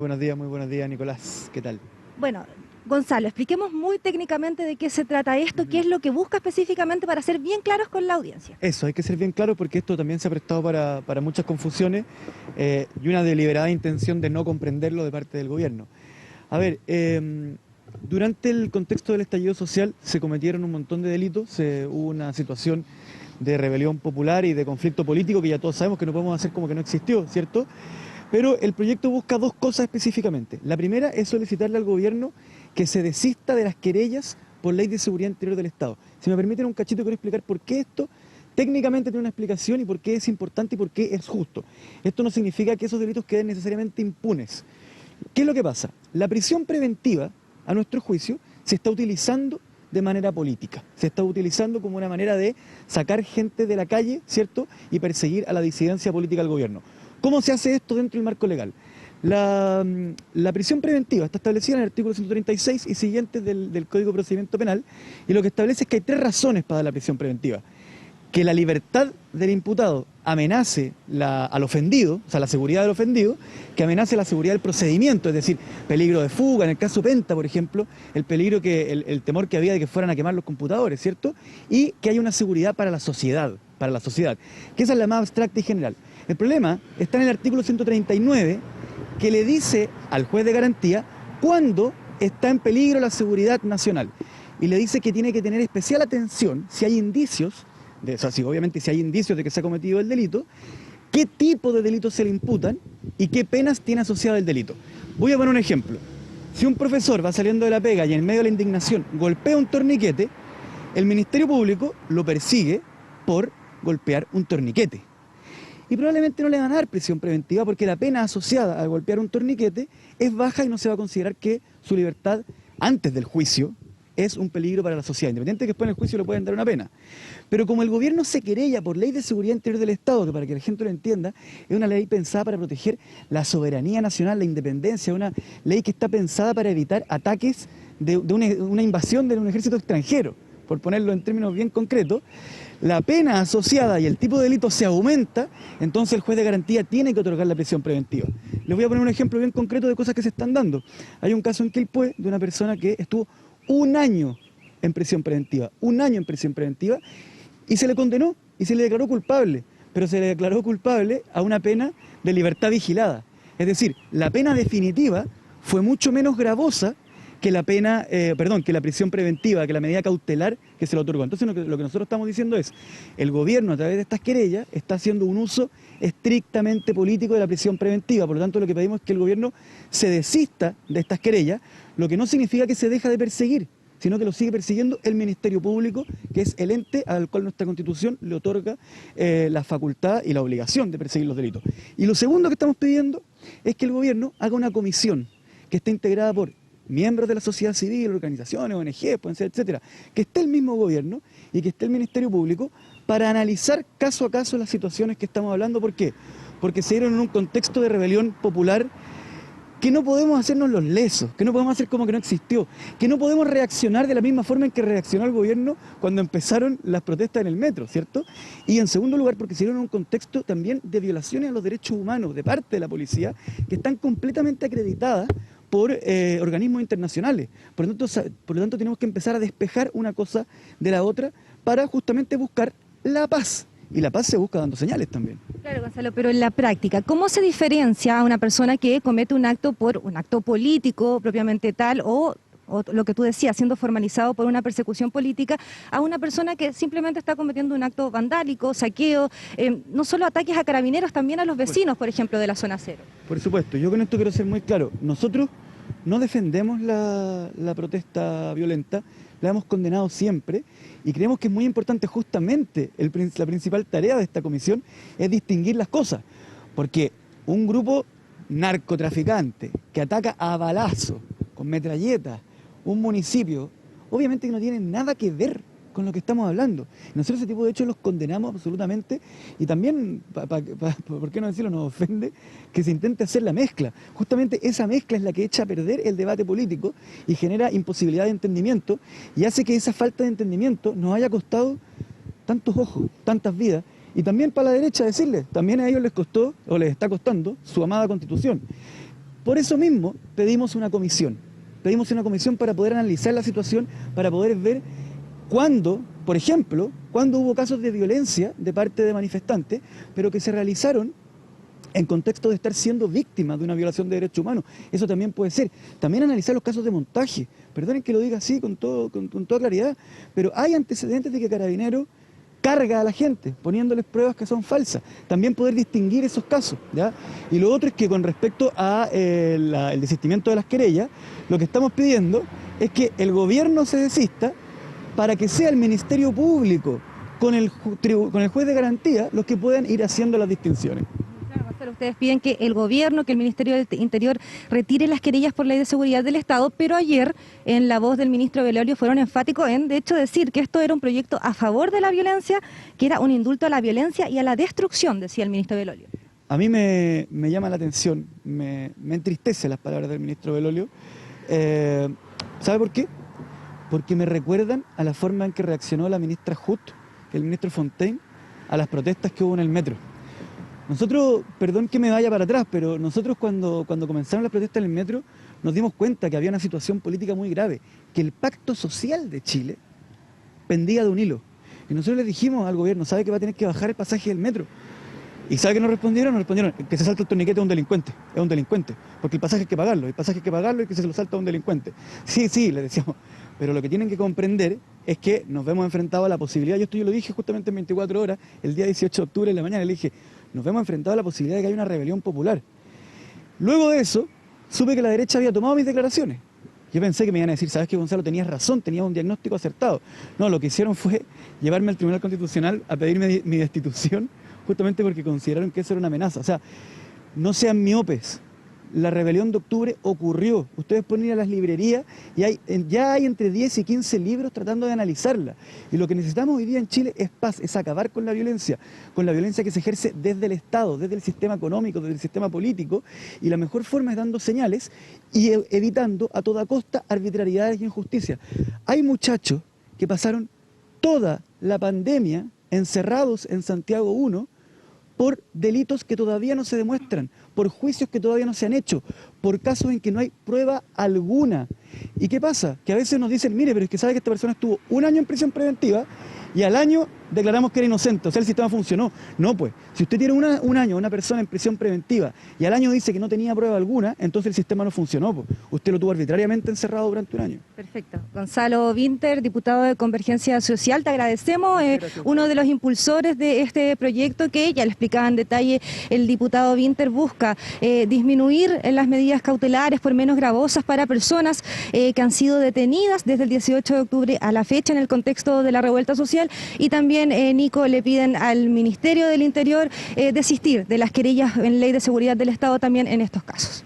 Muy buenos días, Nicolás. ¿Qué tal? Bueno, Gonzalo, expliquemos muy técnicamente de qué se trata esto, qué Ujú. es lo que busca específicamente para ser bien claros con la audiencia. Eso, hay que ser bien claro porque esto también se ha prestado para muchas confusiones y una deliberada intención de no comprenderlo de parte del gobierno. A ver, durante el contexto del estallido social se cometieron un montón de delitos, hubo una situación de rebelión popular y de conflicto político que ya todos sabemos que no podemos hacer como que no existió, ¿cierto? Pero el proyecto busca dos cosas específicamente. La primera es solicitarle al gobierno que se desista de las querellas por ley de seguridad interior del Estado. Si me permiten un cachito, quiero explicar por qué esto técnicamente tiene una explicación y por qué es importante y por qué es justo. Esto no significa que esos delitos queden necesariamente impunes. ¿Qué es lo que pasa? La prisión preventiva, a nuestro juicio, se está utilizando de manera política. Se está utilizando como una manera de sacar gente de la calle, ¿cierto? Y perseguir a la disidencia política del gobierno. ¿Cómo se hace esto dentro del marco legal? La prisión preventiva está establecida en el artículo 136 y siguientes del Código de Procedimiento Penal, y lo que establece es que hay tres razones para la prisión preventiva: que la libertad del imputado amenace al ofendido, o sea, la seguridad del ofendido, que amenace la seguridad del procedimiento, es decir, peligro de fuga, en el caso Penta, por ejemplo, el peligro el temor que había de que fueran a quemar los computadores, ¿cierto? Y que haya una seguridad para la sociedad, que esa es la más abstracta y general. El problema está en el artículo 139, que le dice al juez de garantía cuándo está en peligro la seguridad nacional. Y le dice que tiene que tener especial atención si hay indicios o sea, si obviamente si hay indicios de que se ha cometido el delito, qué tipo de delitos se le imputan y qué penas tiene asociado el delito. Voy a poner un ejemplo. Si un profesor va saliendo de la pega y en medio de la indignación golpea un torniquete, el Ministerio Público lo persigue por golpear un torniquete. Y probablemente no le van a dar prisión preventiva porque la pena asociada a golpear un torniquete es baja y no se va a considerar que su libertad antes del juicio es un peligro para la sociedad, independiente de que después en el juicio le pueden dar una pena. Pero como el gobierno se querella por ley de seguridad interior del Estado, que para que la gente lo entienda, es una ley pensada para proteger la soberanía nacional, la independencia, una ley que está pensada para evitar ataques de una invasión de un ejército extranjero, por ponerlo en términos bien concretos. La pena asociada y el tipo de delito se aumenta, entonces el juez de garantía tiene que otorgar la prisión preventiva. Les voy a poner un ejemplo bien concreto de cosas que se están dando. Hay un caso en Quilpué de una persona que estuvo un año en prisión preventiva, y se le condenó y se le declaró culpable, pero se le declaró culpable a una pena de libertad vigilada. Es decir, la pena definitiva fue mucho menos gravosa que la pena, que la prisión preventiva, que la medida cautelar que se le otorgó. Entonces lo que nosotros estamos diciendo es, el gobierno a través de estas querellas está haciendo un uso estrictamente político de la prisión preventiva. Por lo tanto, lo que pedimos es que el gobierno se desista de estas querellas, lo que no significa que se deja de perseguir, sino que lo sigue persiguiendo el Ministerio Público, que es el ente al cual nuestra Constitución le otorga la facultad y la obligación de perseguir los delitos. Y lo segundo que estamos pidiendo es que el gobierno haga una comisión que esté integrada por miembros de la sociedad civil, organizaciones, ONG, pueden ser, etcétera, que esté el mismo gobierno y que esté el Ministerio Público para analizar caso a caso las situaciones que estamos hablando. ¿Por qué? Porque se dieron en un contexto de rebelión popular que no podemos hacernos los lesos, que no podemos hacer como que no existió, que no podemos reaccionar de la misma forma en que reaccionó el gobierno cuando empezaron las protestas en el metro, ¿cierto? Y en segundo lugar, porque se dieron en un contexto también de violaciones a los derechos humanos de parte de la policía, que están completamente acreditadas por organismos internacionales. Por lo tanto, tenemos que empezar a despejar una cosa de la otra para justamente buscar la paz. Y la paz se busca dando señales también. Claro, Gonzalo, pero en la práctica, ¿cómo se diferencia a una persona que comete un acto por un acto político propiamente tal o lo que tú decías, siendo formalizado por una persecución política, a una persona que simplemente está cometiendo un acto vandálico, saqueo, no solo ataques a carabineros, también a los vecinos, por ejemplo, de la zona cero? Por supuesto, yo con esto quiero ser muy claro. Nosotros no defendemos la protesta violenta, la hemos condenado siempre y creemos que es muy importante justamente, la principal tarea de esta comisión es distinguir las cosas, porque un grupo narcotraficante que ataca a balazo, con metralletas, un municipio, obviamente que no tiene nada que ver con lo que estamos hablando. Nosotros ese tipo de hechos los condenamos absolutamente y también, ¿por qué no decirlo?, nos ofende que se intente hacer la mezcla. Justamente esa mezcla es la que echa a perder el debate político y genera imposibilidad de entendimiento y hace que esa falta de entendimiento nos haya costado tantos ojos, tantas vidas. Y también para la derecha decirles, también a ellos les costó o les está costando su amada Constitución. Por eso mismo pedimos una comisión. Pedimos una comisión para poder analizar la situación, para poder ver cuándo, por ejemplo, cuándo hubo casos de violencia de parte de manifestantes, pero que se realizaron en contexto de estar siendo víctimas de una violación de derechos humanos. Eso también puede ser. También analizar los casos de montaje. Perdonen que lo diga así con toda claridad, pero hay antecedentes de que Carabineros carga a la gente, poniéndoles pruebas que son falsas. También poder distinguir esos casos, ¿ya? Y lo otro es que con respecto a el desistimiento de las querellas, lo que estamos pidiendo es que el gobierno se desista para que sea el Ministerio Público con el juez de garantía los que puedan ir haciendo las distinciones. Claro, Marcelo, ustedes piden que el gobierno, que el Ministerio del Interior retire las querellas por ley de seguridad del Estado, pero ayer en la voz del ministro Belolio fueron enfáticos en, de hecho, decir que esto era un proyecto a favor de la violencia, que era un indulto a la violencia y a la destrucción, decía el ministro Belolio. A mí me llama la atención, me entristece las palabras del ministro Belolio. ¿Sabe por qué? Porque me recuerdan a la forma en que reaccionó la ministra Hut, el ministro Fontaine, a las protestas que hubo en el metro. Nosotros, perdón que me vaya para atrás, pero nosotros cuando comenzaron las protestas en el metro nos dimos cuenta que había una situación política muy grave, que el pacto social de Chile pendía de un hilo. Y nosotros le dijimos al gobierno, ¿sabe que va a tener que bajar el pasaje del metro? ¿Y sabe qué nos respondieron? Nos respondieron que se salta el torniquete es un delincuente, porque el pasaje hay que pagarlo, y que se lo salta a un delincuente. Sí, le decíamos, pero lo que tienen que comprender es que nos vemos enfrentados a la posibilidad, yo lo dije justamente en 24 horas, el día 18 de octubre en la mañana, le dije, nos vemos enfrentados a la posibilidad de que haya una rebelión popular. Luego de eso, supe que la derecha había tomado mis declaraciones. Yo pensé que me iban a decir, ¿sabes qué, Gonzalo? Tenías razón, tenías un diagnóstico acertado. No, lo que hicieron fue llevarme al Tribunal Constitucional a pedirme mi destitución, justamente porque consideraron que eso era una amenaza. O sea, no sean miopes. La rebelión de octubre ocurrió. Ustedes pueden ir a las librerías y ya hay entre 10 y 15 libros tratando de analizarla. Y lo que necesitamos hoy día en Chile es paz, es acabar con la violencia que se ejerce desde el Estado, desde el sistema económico, desde el sistema político. Y la mejor forma es dando señales y evitando a toda costa arbitrariedades y injusticias. Hay muchachos que pasaron toda la pandemia encerrados en Santiago 1 por delitos que todavía no se demuestran, por juicios que todavía no se han hecho, por casos en que no hay prueba alguna. ¿Y qué pasa? Que a veces nos dicen, mire, pero es que sabe que esta persona estuvo un año en prisión preventiva y al año declaramos que era inocente, o sea, el sistema funcionó. No, pues, si usted tiene un año una persona en prisión preventiva y al año dice que no tenía prueba alguna, entonces el sistema no funcionó, pues. Usted lo tuvo arbitrariamente encerrado durante un año. Perfecto. Gonzalo Vinter, diputado de Convergencia Social, te agradecemos, uno de los impulsores de este proyecto que, ya le explicaba en detalle el diputado Vinter, busca disminuir las medidas cautelares por menos gravosas para personas que han sido detenidas desde el 18 de octubre a la fecha en el contexto de la revuelta social. Y también, Nico, le piden al Ministerio del Interior desistir de las querellas en ley de seguridad del Estado también en estos casos.